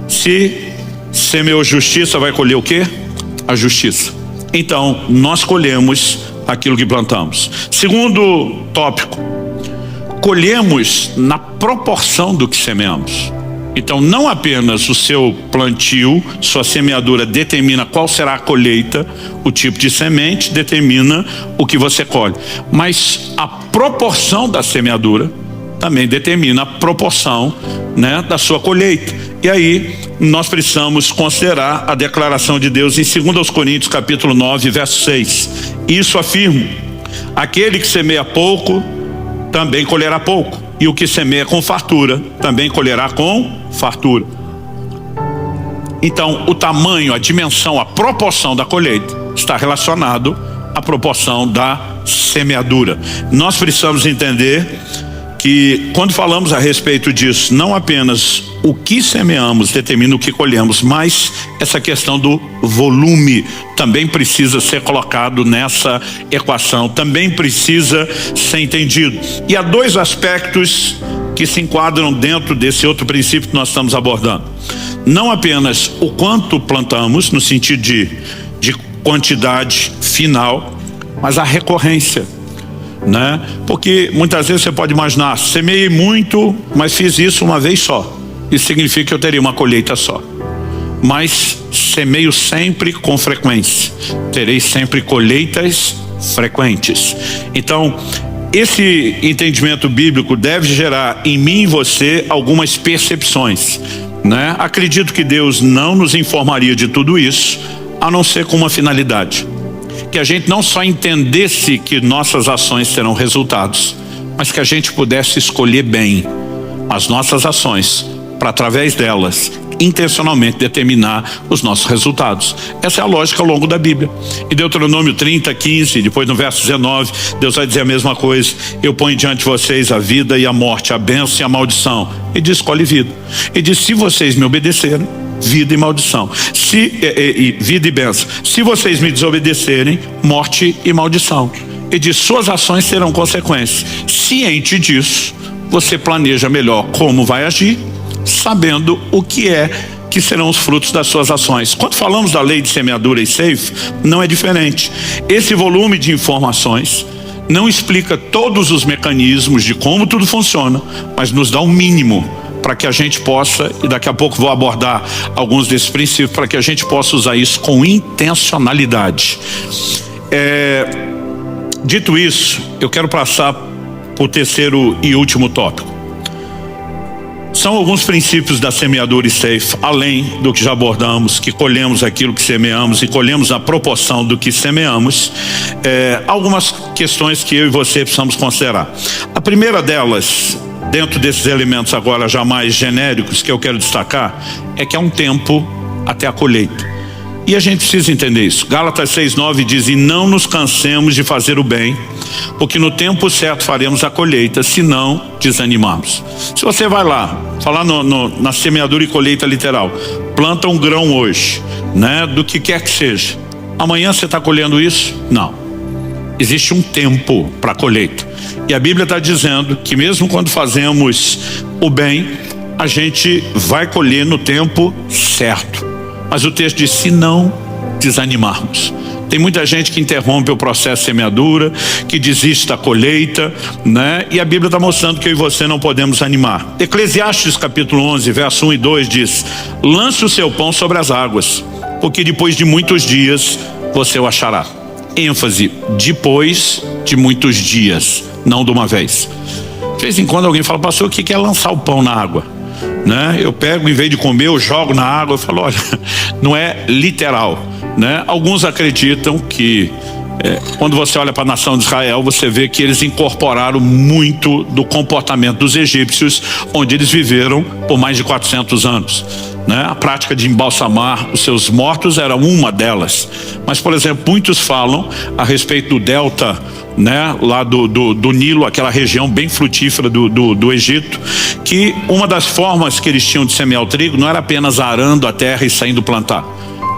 se semeou justiça, vai colher o quê? A justiça. Então nós colhemos aquilo que plantamos. Segundo tópico, colhemos na proporção do que semeamos. Então não apenas o seu plantio, sua semeadura determina qual será a colheita, o tipo de semente determina o que você colhe, mas a proporção da semeadura também determina a proporção, né, da sua colheita. E aí nós precisamos considerar a declaração de Deus em 2 Coríntios capítulo 9, verso 6. Isso afirmo, aquele que semeia pouco também colherá pouco, e o que semeia com fartura também colherá com fartura. Então o tamanho, a dimensão, a proporção da colheita está relacionado à proporção da semeadura. Nós precisamos entender que quando falamos a respeito disso, não apenas o que semeamos determina o que colhemos, mas essa questão do volume também precisa ser colocado nessa equação, também precisa ser entendido. E há dois aspectos que se enquadram dentro desse outro princípio que nós estamos abordando. Não apenas o quanto plantamos, no sentido de quantidade final, mas a recorrência, né? Porque muitas vezes você pode imaginar, semeei muito, mas fiz isso uma vez só. Isso significa que eu teria uma colheita só. mas semeio sempre com frequência. Terei sempre colheitas frequentes. Então, esse entendimento bíblico deve gerar em mim e você algumas percepções, né? Acredito que Deus não nos informaria de tudo isso, a não ser com uma finalidade. Que a gente não só entendesse que nossas ações terão resultados, mas que a gente pudesse escolher bem as nossas ações, para através delas, intencionalmente determinar os nossos resultados. Essa é a lógica ao longo da Bíblia. Em Deuteronômio 30, 15, depois no verso 19, Deus vai dizer a mesma coisa: eu ponho diante de vocês a vida e a morte, a bênção e a maldição. E diz: escolhe vida. E diz: se vocês me obedecerem, vida e maldição. Vida e bênção. Se vocês me desobedecerem, morte e maldição. E diz: suas ações terão consequências. Ciente disso, você planeja melhor como vai agir, sabendo o que serão os frutos das suas ações. Quando falamos da lei de semeadura e ceifa, não é diferente. Esse volume de informações não explica todos os mecanismos de como tudo funciona, mas nos dá um mínimo para que a gente possa, e daqui a pouco vou abordar alguns desses princípios, para que a gente possa usar isso com intencionalidade. Dito isso, eu quero passar para o terceiro e último tópico. São alguns princípios da semeadura e ceifa, além do que já abordamos, que colhemos aquilo que semeamos e colhemos a proporção do que semeamos. Algumas questões que eu e você precisamos considerar. A primeira delas, dentro desses elementos agora já mais genéricos que eu quero destacar, é que há um tempo até a colheita. E a gente precisa entender isso. Gálatas 6:9 diz: e não nos cansemos de fazer o bem, porque no tempo certo faremos a colheita, se não desanimarmos. Se você vai lá, falar na semeadura e colheita literal, planta um grão hoje, né, do que quer que seja, amanhã você está colhendo isso? Não. Existe um tempo para a colheita. E a Bíblia está dizendo que mesmo quando fazemos o bem, a gente vai colher no tempo certo. Mas o texto diz: se não desanimarmos. Tem muita gente que interrompe o processo de semeadura, que desiste da colheita, né? E a Bíblia está mostrando que eu e você não podemos animar. Eclesiastes capítulo 11, verso 1 e 2 diz: lance o seu pão sobre as águas, porque depois de muitos dias você o achará. ênfase, depois de muitos dias, não de uma vez. De vez em quando alguém fala: pastor, o que é lançar o pão na água? Né? Eu pego, em vez de comer, eu jogo na água. Eu falo: olha, não é literal, né? Alguns acreditam que quando você olha para a nação de Israel, você vê que eles incorporaram muito do comportamento dos egípcios, onde eles viveram por mais de 400 anos. Né? A prática de embalsamar os seus mortos era uma delas. Mas, por exemplo, muitos falam a respeito do delta, né, lá do Nilo, aquela região bem frutífera do Egito, que uma das formas que eles tinham de semear o trigo não era apenas arando a terra e saindo plantar.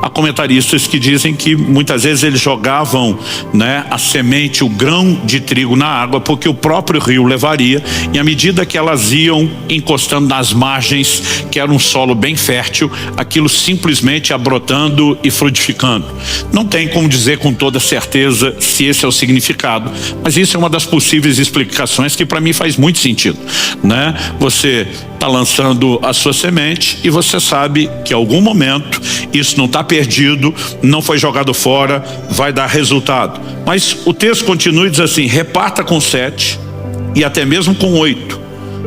Há comentaristas que dizem que muitas vezes eles jogavam, né, a semente, o grão de trigo na água, porque o próprio rio levaria, e à medida que elas iam encostando nas margens, que era um solo bem fértil, aquilo simplesmente ia brotando e frutificando. Não tem como dizer com toda certeza se esse é o significado, mas isso é uma das possíveis explicações que para mim faz muito sentido, né? Você está lançando a sua semente e você sabe que em algum momento isso não está perdido, não foi jogado fora, vai dar resultado. Mas o texto continua e diz assim: reparta com 7 e até mesmo com 8,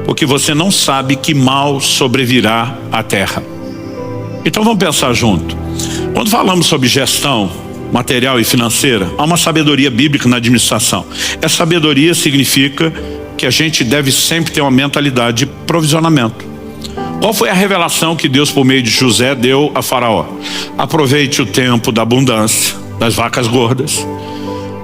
porque você não sabe que mal sobrevirá à terra. Então vamos pensar junto. Quando falamos sobre gestão material e financeira, há uma sabedoria bíblica na administração. Essa sabedoria significa que a gente deve sempre ter uma mentalidade de provisionamento. Qual foi a revelação que Deus, por meio de José, deu a Faraó? Aproveite o tempo da abundância, das vacas gordas.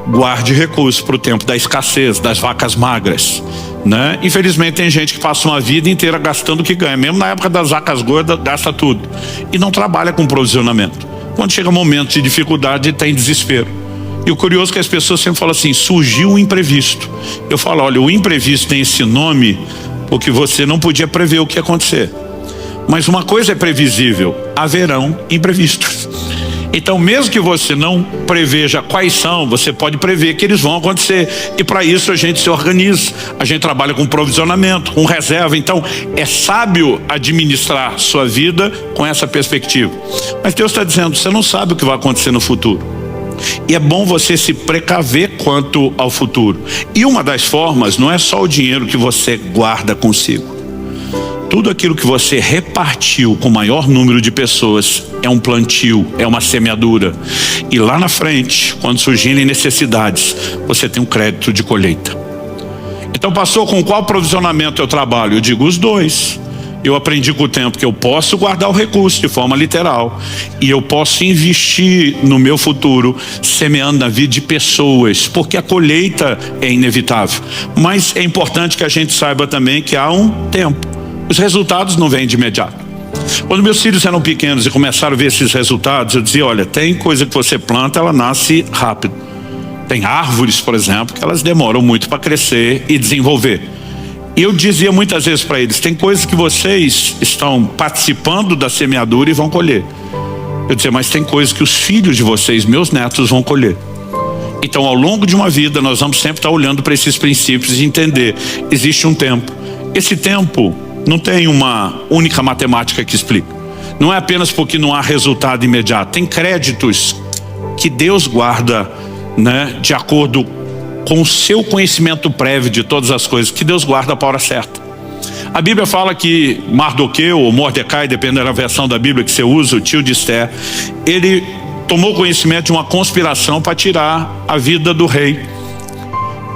Guarde recursos para o tempo da escassez, das vacas magras, né? Infelizmente tem gente que passa uma vida inteira gastando o que ganha. Mesmo na época das vacas gordas, gasta tudo. E não trabalha com provisionamento. Quando chega momento de dificuldade, tem desespero. E o curioso é que as pessoas sempre falam assim: surgiu um imprevisto. Eu falo: olha, o imprevisto tem esse nome porque você não podia prever o que ia acontecer. Mas uma coisa é previsível: haverão imprevistos. Então, mesmo que você não preveja quais são, você pode prever que eles vão acontecer. E para isso a gente se organiza. A gente trabalha com provisionamento, com reserva. Então, é sábio administrar sua vida com essa perspectiva. Mas Deus está dizendo, você não sabe o que vai acontecer no futuro. E é bom você se precaver quanto ao futuro. E uma das formas não é só o dinheiro que você guarda consigo. Tudo aquilo que você repartiu com o maior número de pessoas é um plantio, é uma semeadura. E lá na frente, quando surgirem necessidades, você tem um crédito de colheita. Então, pastor, com qual provisionamento eu trabalho? Eu digo os dois. Eu aprendi com o tempo que eu posso guardar o recurso de forma literal e eu posso investir no meu futuro semeando na vida de pessoas, porque a colheita é inevitável. Mas é importante que a gente saiba também que há um tempo. Os resultados não vêm de imediato. Quando meus filhos eram pequenos e começaram a ver esses resultados, eu dizia, olha, tem coisa que você planta, ela nasce rápido. Tem árvores, por exemplo, que elas demoram muito para crescer e desenvolver. E eu dizia muitas vezes para eles, tem coisas que vocês estão participando da semeadura e vão colher. Eu dizia, mas tem coisas que os filhos de vocês, meus netos, vão colher. Então, ao longo de uma vida, nós vamos sempre estar olhando para esses princípios e entender, existe um tempo. Esse tempo não tem uma única matemática que explica. Não é apenas porque não há resultado imediato. Tem créditos que Deus guarda, né, de acordo com o seu conhecimento prévio de todas as coisas, que Deus guarda para a hora certa. A Bíblia fala que Mardoqueu, ou Mordecai, dependendo da versão da Bíblia que você usa, o tio de Esther, ele tomou conhecimento de uma conspiração para tirar a vida do rei.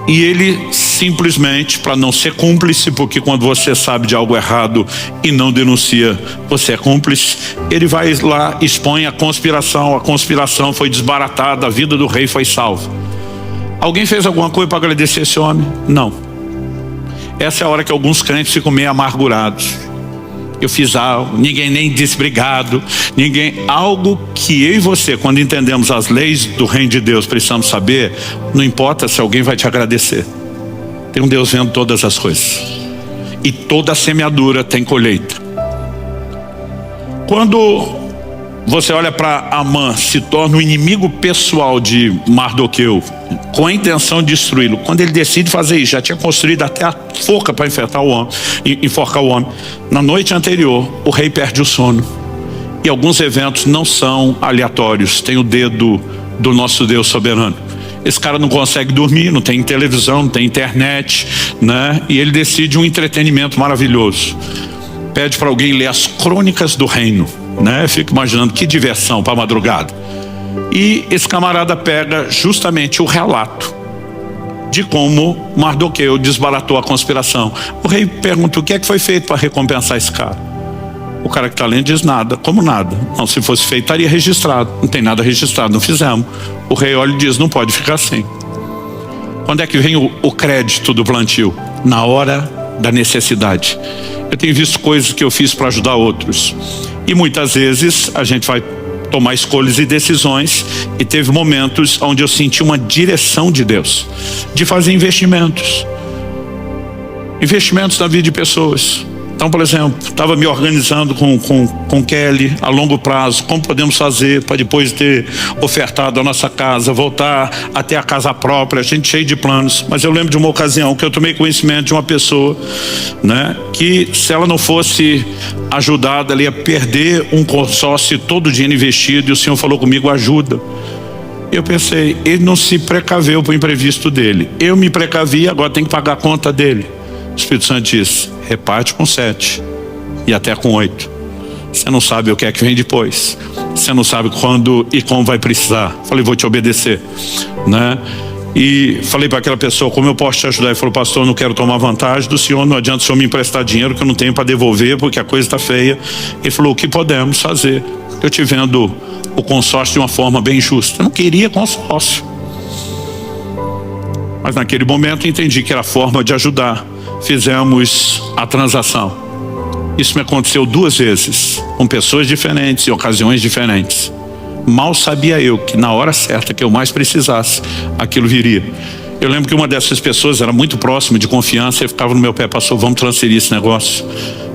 E ele simplesmente, para não ser cúmplice, porque quando você sabe de algo errado e não denuncia, você é cúmplice, ele vai lá, expõe a conspiração foi desbaratada, a vida do rei foi salva. Alguém fez alguma coisa para agradecer esse homem? Não. Essa é a hora que alguns crentes ficam meio amargurados. Eu fiz algo, ninguém nem disse obrigado, algo que eu e você, quando entendemos as leis do reino de Deus, precisamos saber, não importa se alguém vai te agradecer. Tem um Deus vendo todas as coisas. E toda semeadura tem colheita. Quando você olha para Amã, se torna um inimigo pessoal de Mardoqueu, com a intenção de destruí-lo. Quando ele decide fazer isso, já tinha construído até a forca para enforcar o homem. Na noite anterior, o rei perde o sono. E alguns eventos não são aleatórios, tem o dedo do nosso Deus soberano. Esse cara não consegue dormir, não tem televisão, não tem internet, né? E ele decide um entretenimento maravilhoso. Pede para alguém ler as crônicas do reino, né? Fico imaginando que diversão para a madrugada. E esse camarada pega justamente o relato de como Mardoqueu desbaratou a conspiração. O rei pergunta o que é que foi feito para recompensar esse cara. O cara que está lendo diz nada. Como nada? Não, se fosse feito estaria registrado. Não tem nada registrado, não fizemos. O rei olha e diz, não pode ficar assim. Quando é que vem o crédito do plantio? Na hora da necessidade. Eu tenho visto coisas que eu fiz para ajudar outros. E muitas vezes a gente vai tomar escolhas e decisões, e teve momentos onde eu senti uma direção de Deus, de fazer investimentos na vida de pessoas. Então, por exemplo, estava me organizando com Kelly a longo prazo, como podemos fazer para depois ter ofertado a nossa casa, voltar a ter a casa própria, a gente cheio de planos. Mas eu lembro de uma ocasião que eu tomei conhecimento de uma pessoa, né, que se ela não fosse ajudada, ela ia perder um consórcio, todo o dinheiro investido, e o Senhor falou comigo, ajuda. Eu pensei, ele não se precaveu para o imprevisto dele. Eu me precavi, agora tem que pagar a conta dele. O Espírito Santo diz, reparte com 7 e até com 8. Você não sabe o que é que vem depois. Você não sabe quando e como vai precisar. Falei, vou te obedecer, né? E falei para aquela pessoa, como eu posso te ajudar? Ele falou, pastor, eu não quero tomar vantagem do senhor, não adianta o senhor me emprestar dinheiro que eu não tenho para devolver porque a coisa está feia. Ele falou, o que podemos fazer? Eu te vendo o consórcio de uma forma bem justa. Eu não queria consórcio, mas naquele momento entendi que era a forma de ajudar. Fizemos a transação. Isso me aconteceu 2 vezes, com pessoas diferentes, em ocasiões diferentes. Mal sabia eu que na hora certa que eu mais precisasse, aquilo viria. Eu lembro que uma dessas pessoas era muito próxima, de confiança, e ficava no meu pé, pastor, vamos transferir esse negócio.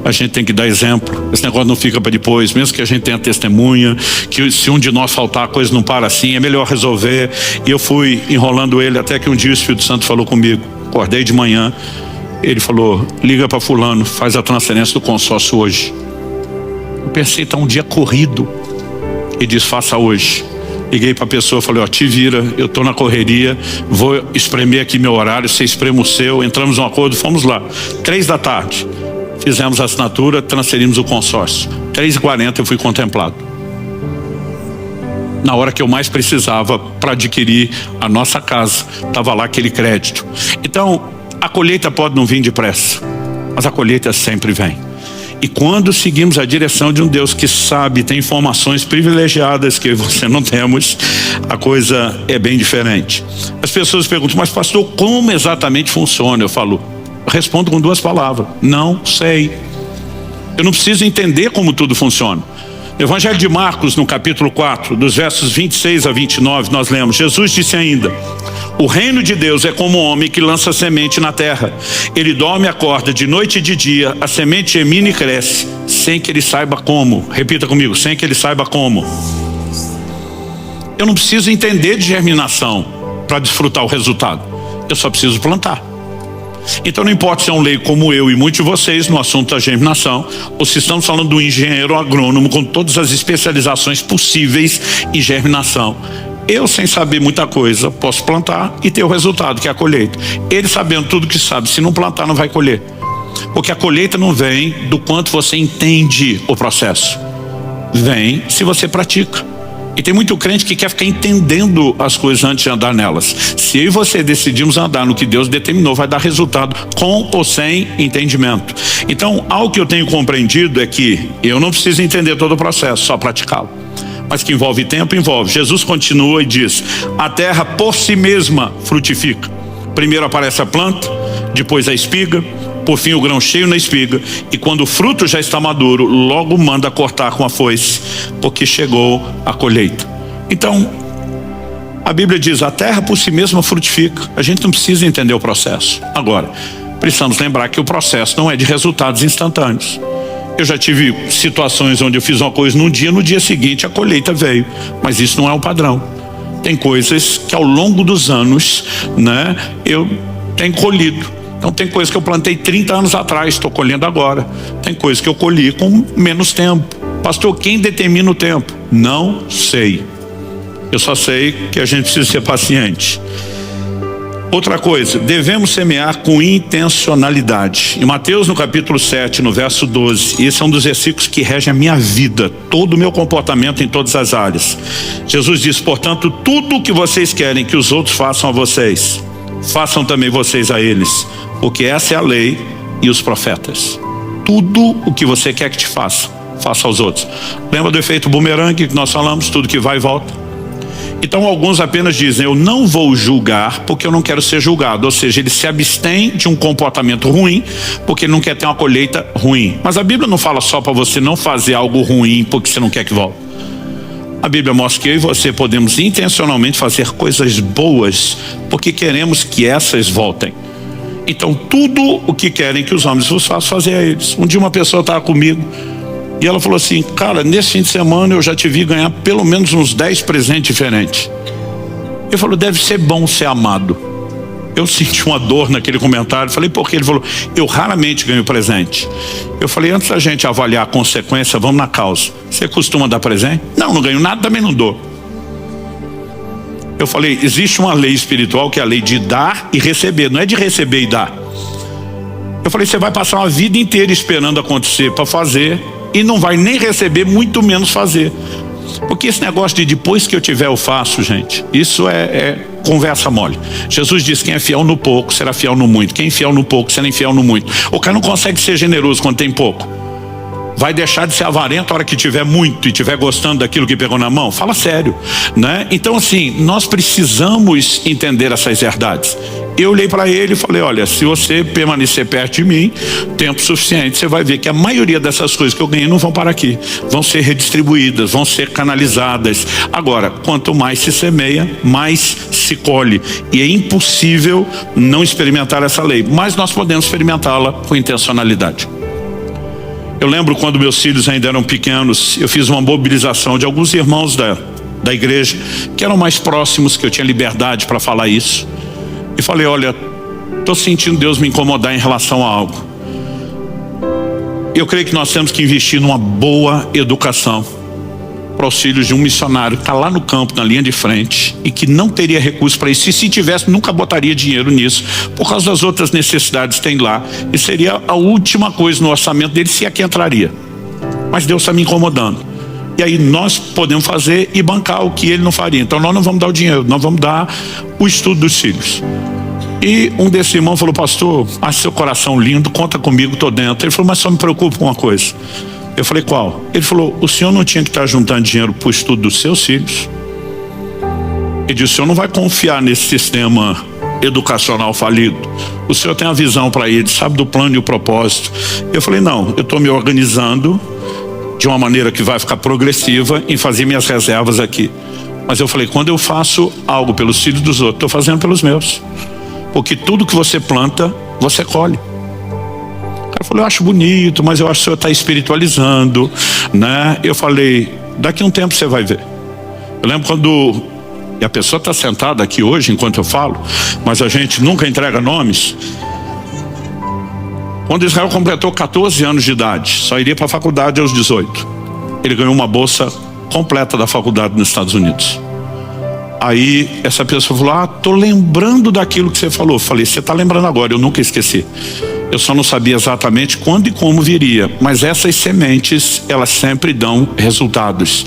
a gente tem que dar exemplo. Esse negócio não fica para depois, mesmo que a gente tenha testemunha, que se um de nós faltar, a coisa não para assim, é melhor resolver. E eu fui enrolando ele até que um dia o Espírito Santo falou comigo. Acordei de manhã, ele falou: liga para fulano, faz a transferência do consórcio hoje. Eu pensei, tá um dia corrido. Ele disse: faça hoje. Liguei para a pessoa, falei: ó, te vira, eu tô na correria, vou espremer aqui meu horário, você espreme o seu. Entramos num acordo, fomos lá, 3 da tarde. Fizemos a assinatura, transferimos o consórcio. 3h40 eu fui contemplado. Na hora que eu mais precisava para adquirir a nossa casa, estava lá aquele crédito. Então, a colheita pode não vir depressa, mas a colheita sempre vem. E quando seguimos a direção de um Deus que sabe, tem informações privilegiadas que você não temos, a coisa é bem diferente. As pessoas perguntam: mas pastor, como exatamente funciona? Eu falo, respondo com 2 palavras: não sei. Eu não preciso entender como tudo funciona. No Evangelho de Marcos, no capítulo 4, dos versos 26 a 29, nós lemos: Jesus disse ainda: o reino de Deus é como um homem que lança semente na terra. Ele dorme e acorda de noite e de dia, a semente germina e cresce, sem que ele saiba como. Repita comigo: sem que ele saiba como. Eu não preciso entender de germinação para desfrutar o resultado. Eu só preciso plantar. Então não importa se é um leigo como eu e muitos de vocês no assunto da germinação, ou se estamos falando do engenheiro agrônomo com todas as especializações possíveis em germinação. Eu, sem saber muita coisa, posso plantar e ter o resultado, que é a colheita. Ele, sabendo tudo que sabe, se não plantar não vai colher. Porque a colheita não vem do quanto você entende o processo, vem se você pratica. E tem muito crente que quer ficar entendendo as coisas antes de andar nelas. Se eu e você decidimos andar no que Deus determinou, vai dar resultado com ou sem entendimento. Então, algo que eu tenho compreendido é que eu não preciso entender todo o processo, só praticá-lo. Mas que envolve tempo, envolve. Jesus continua e diz: a terra por si mesma frutifica. Primeiro aparece a planta, depois a espiga, por fim o grão cheio na espiga, e quando o fruto já está maduro, logo manda cortar com a foice, porque chegou a colheita. Então, a Bíblia diz: a terra por si mesma frutifica. A gente não precisa entender o processo. Agora, precisamos lembrar que o processo não é de resultados instantâneos. Eu já tive situações onde eu fiz uma coisa num dia, no dia seguinte a colheita veio, mas isso não é o padrão. Tem coisas que ao longo dos anos, né, eu tenho colhido. Então tem coisas que eu plantei 30 anos atrás, estou colhendo agora. Tem coisas que eu colhi com menos tempo. Pastor, quem determina o tempo? Não sei. Eu só sei que a gente precisa ser paciente. Outra coisa, devemos semear com intencionalidade. Em Mateus, no capítulo 7, no verso 12, esse é um dos versículos que rege a minha vida, todo o meu comportamento em todas as áreas. Jesus diz: portanto, tudo o que vocês querem que os outros façam a vocês, façam também vocês a eles, porque essa é a lei e os profetas. Tudo o que você quer que te faça, faça aos outros. Lembra do efeito bumerangue que nós falamos? Tudo que vai e volta. Então alguns apenas dizem: eu não vou julgar porque eu não quero ser julgado. Ou seja, ele se abstém de um comportamento ruim porque ele não quer ter uma colheita ruim. Mas a Bíblia não fala só para você não fazer algo ruim porque você não quer que volte. A Bíblia mostra que eu e você podemos intencionalmente fazer coisas boas porque queremos que essas voltem. Então tudo o que querem que os homens vos façam, fazer a eles. Um dia uma pessoa estava comigo e ela falou assim: cara, nesse fim de semana eu já te vi ganhar pelo menos uns 10 presentes diferentes. Eu falei: deve ser bom ser amado. Eu senti uma dor naquele comentário. Falei: por quê? Ele falou: eu raramente ganho presente. Eu falei: antes da gente avaliar a consequência, vamos na causa. Você costuma dar presente? Não ganho nada, também não dou. Eu falei: existe uma lei espiritual que é a lei de dar e receber, não é de receber e dar. Eu falei: você vai passar uma vida inteira esperando acontecer para fazer e não vai nem receber, muito menos fazer. Porque esse negócio de depois que eu tiver eu faço, gente, isso é conversa mole. Jesus disse: quem é fiel no pouco será fiel no muito. Quem é fiel no pouco será infiel no muito. O cara não consegue ser generoso quando tem pouco. Vai deixar de ser avarento a hora que tiver muito e tiver gostando daquilo que pegou na mão? Fala sério, né? Então assim, nós precisamos entender essas verdades. Eu olhei para ele e falei: olha, se você permanecer perto de mim tempo suficiente, você vai ver que a maioria dessas coisas que eu ganhei não vão para aqui, vão ser redistribuídas, vão ser canalizadas. Agora, quanto mais se semeia, mais se colhe, e é impossível não experimentar essa lei, mas nós podemos experimentá-la com intencionalidade. Eu lembro quando meus filhos ainda eram pequenos, eu fiz uma mobilização de alguns irmãos da igreja, que eram mais próximos, que eu tinha liberdade para falar isso. E falei, olha, estou sentindo Deus me incomodar em relação a algo. Eu creio que nós temos que investir numa boa educação para os filhos de um missionário que está lá no campo, na linha de frente, e que não teria recurso para isso. E se tivesse, nunca botaria dinheiro nisso, por causa das outras necessidades que tem lá. E seria a última coisa no orçamento dele, se é que entraria. Mas Deus está me incomodando. E aí nós podemos fazer e bancar o que ele não faria. Então nós não vamos dar o dinheiro, nós vamos dar o estudo dos filhos. E um desses irmãos falou, pastor, acho seu coração lindo, conta comigo, estou dentro. Ele falou, mas só me preocupa com uma coisa. Eu falei, qual? Ele falou, o senhor não tinha que estar juntando dinheiro para o estudo dos seus filhos? Ele disse, o senhor não vai confiar nesse sistema educacional falido. O senhor tem a visão para ele, sabe do plano e o propósito. Eu falei, não, eu estou me organizando de uma maneira que vai ficar progressiva em fazer minhas reservas aqui. Mas eu falei, quando eu faço algo pelos filhos dos outros, estou fazendo pelos meus. Porque tudo que você planta, você colhe. O cara falou, eu acho bonito, mas eu acho que o senhor está espiritualizando, né? Eu falei, daqui a um tempo você vai ver. Eu lembro quando, e a pessoa está sentada aqui hoje enquanto eu falo, mas a gente nunca entrega nomes. Quando Israel completou 14 anos de idade, só iria para a faculdade aos 18. Ele ganhou uma bolsa completa da faculdade nos Estados Unidos. Aí essa pessoa falou, tô lembrando daquilo que você falou. Eu falei, você está lembrando agora, eu nunca esqueci. Eu só não sabia exatamente quando e como viria, mas essas sementes, elas sempre dão resultados.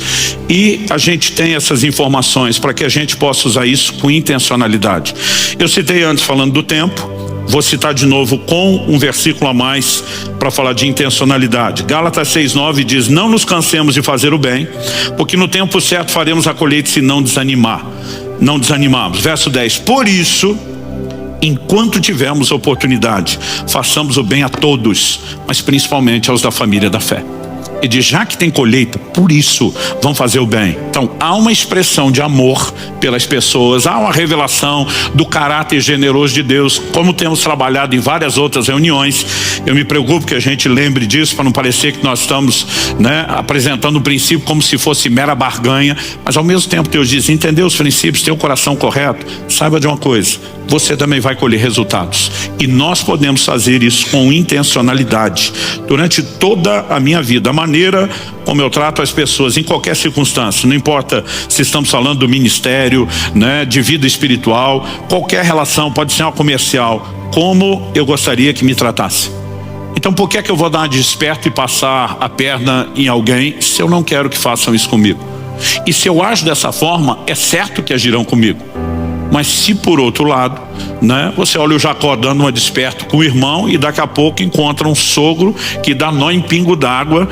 E a gente tem essas informações para que a gente possa usar isso com intencionalidade. Eu citei antes falando do tempo, vou citar de novo com um versículo a mais para falar de intencionalidade. Gálatas 6:9 diz, não nos cansemos de fazer o bem, porque no tempo certo faremos a colheita se não desanimamos. Verso 10, por isso, enquanto tivermos oportunidade, façamos o bem a todos, mas principalmente aos da família da fé. E diz, já que tem colheita, por isso vamos fazer o bem. Então há uma expressão de amor pelas pessoas, há uma revelação do caráter generoso de Deus, como temos trabalhado em várias outras reuniões. Eu me preocupo que a gente lembre disso, para não parecer que nós estamos, apresentando o princípio como se fosse mera barganha, mas ao mesmo tempo Deus diz, entendeu os princípios, ter o coração correto, saiba de uma coisa, você também vai colher resultados. E nós podemos fazer isso com intencionalidade. Durante toda a minha vida, a maneira como eu trato as pessoas em qualquer circunstância, não importa se estamos falando do ministério, de vida espiritual, qualquer relação, pode ser uma comercial, como eu gostaria que me tratasse. Então por que é que eu vou dar uma de esperto e passar a perna em alguém se eu não quero que façam isso comigo? E se eu ajo dessa forma, é certo que agirão comigo. Mas se por outro lado, você olha o Jacó dando uma desperto com o irmão e daqui a pouco encontra um sogro que dá nó em pingo d'água,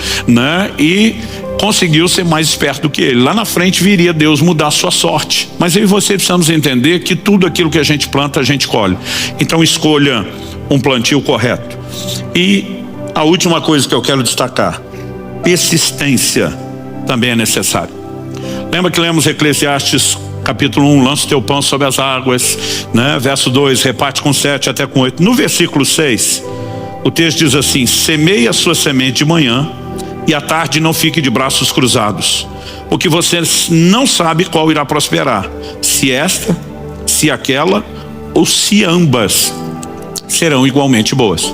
e conseguiu ser mais esperto do que ele. Lá na frente viria Deus mudar a sua sorte. Mas eu e você precisamos entender que tudo aquilo que a gente planta, a gente colhe. Então escolha um plantio correto. E a última coisa que eu quero destacar, persistência também é necessária. Lembra que lemos Eclesiastes capítulo 1, lança o teu pão sobre as águas, verso 2, reparte com 7 até com 8. No versículo 6, o texto diz assim, semeie a sua semente de manhã e à tarde não fique de braços cruzados, porque você não sabe qual irá prosperar, se esta, se aquela ou se ambas serão igualmente boas.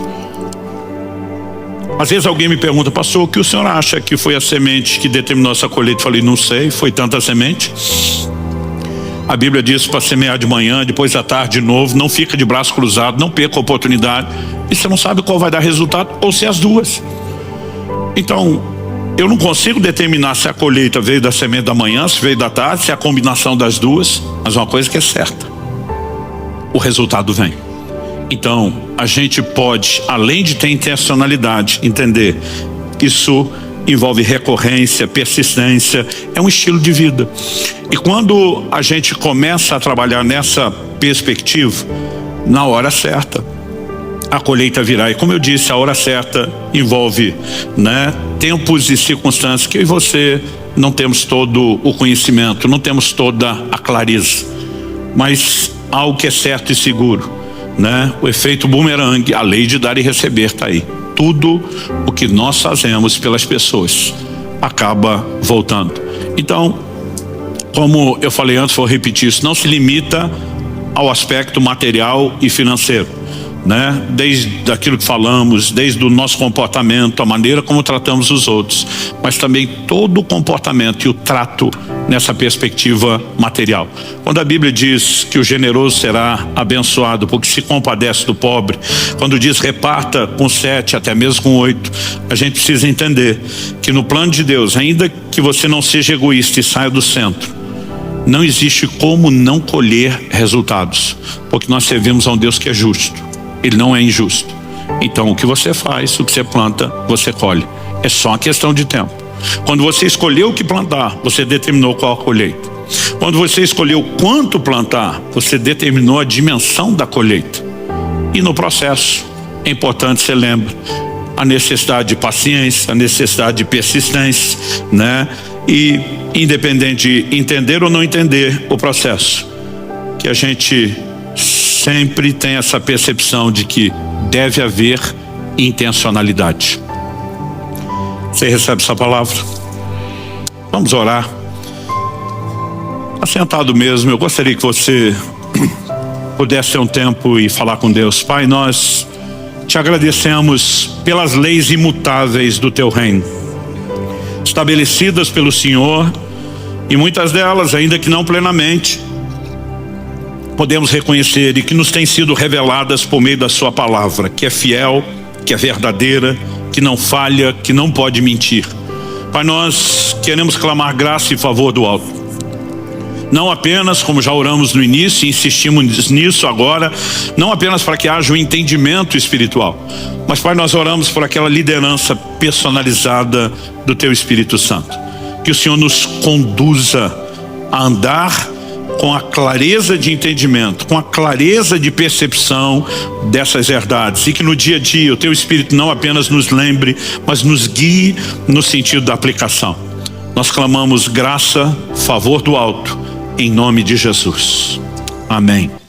Às vezes alguém me pergunta, pastor, o que o senhor acha que foi a semente que determinou essa colheita? Eu falei, não sei, foi tanta semente. A Bíblia diz para semear de manhã, depois à tarde de novo, não fica de braço cruzado, não perca a oportunidade. E você não sabe qual vai dar resultado, ou se as duas. Então, eu não consigo determinar se a colheita veio da semente da manhã, se veio da tarde, se é a combinação das duas. Mas uma coisa que é certa, o resultado vem. Então, a gente pode, além de ter intencionalidade, entender, isso envolve recorrência, persistência, é um estilo de vida. E quando a gente começa a trabalhar nessa perspectiva, na hora certa, a colheita virá. E como eu disse, a hora certa envolve, tempos e circunstâncias que eu e você não temos todo o conhecimento, não temos toda a clareza, mas algo que é certo e seguro, o efeito bumerangue, a lei de dar e receber está aí. tudo o que nós fazemos pelas pessoas acaba voltando. Então, como eu falei antes, vou repetir isso, não se limita ao aspecto material e financeiro, né? Desde aquilo que falamos, desde o nosso comportamento, a maneira como tratamos os outros, mas também todo o comportamento e o trato nessa perspectiva material. Quando a Bíblia diz que o generoso será abençoado porque se compadece do pobre, quando diz reparta com 7, até mesmo com 8, a gente precisa entender que no plano de Deus, ainda que você não seja egoísta e saia do centro, não existe como não colher resultados, porque nós servimos a um Deus que é justo, Ele não é injusto. Então o que você faz, o que você planta, você colhe. É só uma questão de tempo. Quando você escolheu o que plantar, você determinou qual a colheita. Quando você escolheu quanto plantar, você determinou a dimensão da colheita. E no processo, é importante você lembre a necessidade de paciência, a necessidade de persistência, né? E independente de entender ou não entender o processo, que a gente sempre tem essa percepção de que deve haver intencionalidade. Você recebe essa palavra? Vamos orar. Assentado mesmo, eu gostaria que você pudesse ter um tempo e falar com Deus. Pai, nós te agradecemos pelas leis imutáveis do teu reino, estabelecidas pelo Senhor, e muitas delas, ainda que não plenamente, podemos reconhecer e que nos têm sido reveladas por meio da sua palavra, que é fiel, que é verdadeira, que não falha, que não pode mentir. Pai, nós queremos clamar graça e favor do alto. Não apenas, como já oramos no início e insistimos nisso agora, não apenas para que haja um entendimento espiritual, mas, Pai, nós oramos por aquela liderança personalizada do Teu Espírito Santo. Que o Senhor nos conduza a andar com a clareza de entendimento, com a clareza de percepção dessas verdades, e que no dia a dia o Teu Espírito não apenas nos lembre, mas nos guie no sentido da aplicação. Nós clamamos graça, favor do alto, em nome de Jesus. Amém.